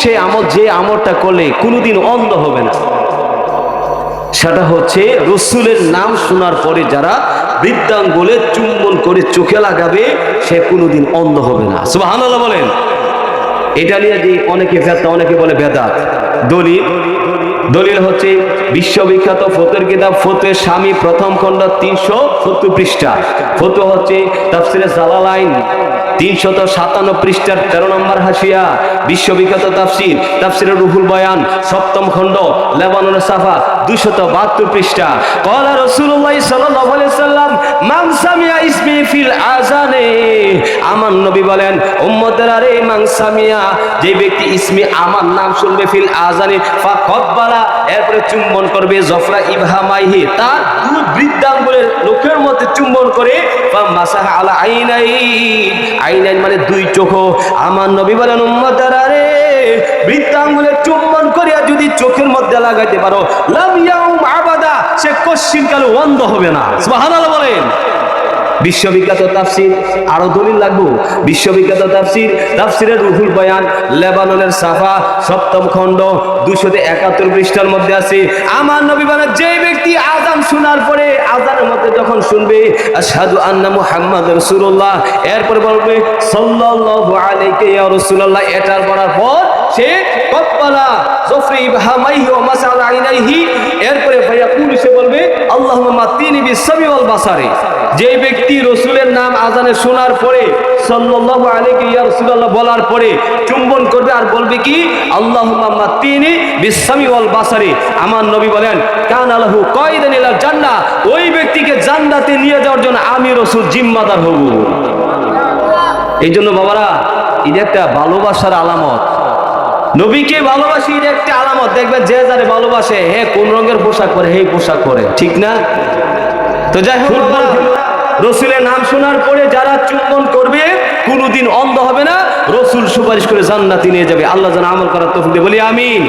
সে আমল, যে আমলটা করলে কোনোদিন অন্ধ হবে না, সেটা হচ্ছে রসুলের নাম শোনার পরে যারা বৃদ্ধাঙ্গুলে চুম্বন করে চোখে লাগাবে সে কোনোদিন অন্ধ হবে না। সুবহানাল্লাহ বলেন। এটা নিয়ে যে অনেকে ফেতনা, অনেকে বলে বেদাত। দলিল হচ্ছে বিশ্ববিখ্যাত ফতোয়ার কিতাব ফতোয়া স্বামী প্রথম খণ্ড 370 পৃষ্ঠা। ফতোয়া হচ্ছে তাফসিরে জালালাইন 357 পৃষ্ঠার 13 নম্বর হাসিয়া। বিশ্ববিখ্যাত তাফসিরে রুহুল বয়ান সপ্তম খণ্ড লেবাননের সাফা 272 পৃষ্ঠা। ক্বালা রাসূলুল্লাহ সাল্লাল্লাহু আলাইহি সাল্লাম মান সামিয়া ইসমি ফিল আযানে, আমার নবী বলেন উম্মতেরা রে, মান সামিয়া, যে ব্যক্তি ইসমি আমার নাম শুনবে, ফিল আযানে ফাকাব্বালা, এরপরে চুম্বন করবে, জফরা ইবহামাইহি, তার দুই বৃদ্ধাঙ্গুলের নখের মধ্যে চুম্বন করে, ফামাসাহা আলা আইনাইন মানে দুই চোখ। আমার নবী বলেন উম্মতেরা রে, বৃদ্ধাঙ্গুলের চুম্বন করিয়া যদি চোখের মধ্যে লাগাইতে পারো, লাম ইয়াউম আবাদা, সে কশিনকালে অন্ধ হবে না। সুবহানাল্লাহ বলেন। বিশ্ববিখ্যাত তাফসির, আরো দলিল লাগবো, বিশ্ববিখ্যাত তাফসিরে রুহুল বয়ান লেবাননের সাফা সপ্তম খণ্ড 271 পৃষ্ঠার মধ্যে আছে। আমার নবী বলেন যে ব্যক্তি আযান শোনার পরে, আযানের মধ্যে যখন শুনবে আশহাদু আন্না মুহাম্মাদুর রাসূলুল্লাহ, এরপর বলবে সাল্লাল্লাহু আলাইহি ইয়া রাসূলুল্লাহ, এটার পড়ার পর সে কব্বালা জফরি ইবহামাইহি ওয়া মাসালা আইনাইহি, এরপরে ফায়াকুলু, সে বলবে আল্লাহুম্মা মাতিনি বিসসামি ওয়াল বাসারি। যে ব্যক্তি রাসূলের নাম আযানে শোনার পরে সাল্লাল্লাহু আলাইহি ইয়া রাসূলুল্লাহ বলার পরে চুম্বন করবে আর বলবে কি আল্লাহুম্মা মাতিনি বিসসামি ওয়াল বাসারি, আমার নবী বলেন কানা লাহু কায়দান ইলাল জান্নাহ, ওই ব্যক্তিকে জান্নাতে নিয়ে যাওয়ার জন্য আমি রাসূল জিম্মাদার হব। এই জন্য বাবারা, এটা একটা ভালোবাসার আলামত। নবীকে ভালোবাসি, এটা একটা আলামত। দেখবেন যে যারে ভালোবাসে, হে কোন রঙের পোশাক পরে, এই পোশাক পরে, ঠিক না? তো যাই হোক, রসুলের নাম শোনার পরে যারা চুম্বন করবে কোনোদিন অন্ধ হবে না, রসুল সুপারিশ করে জান্নাতে নিয়ে যাবে। আল্লাহ যেন আমল করার তৌফিক দেয়, বলি আমিন।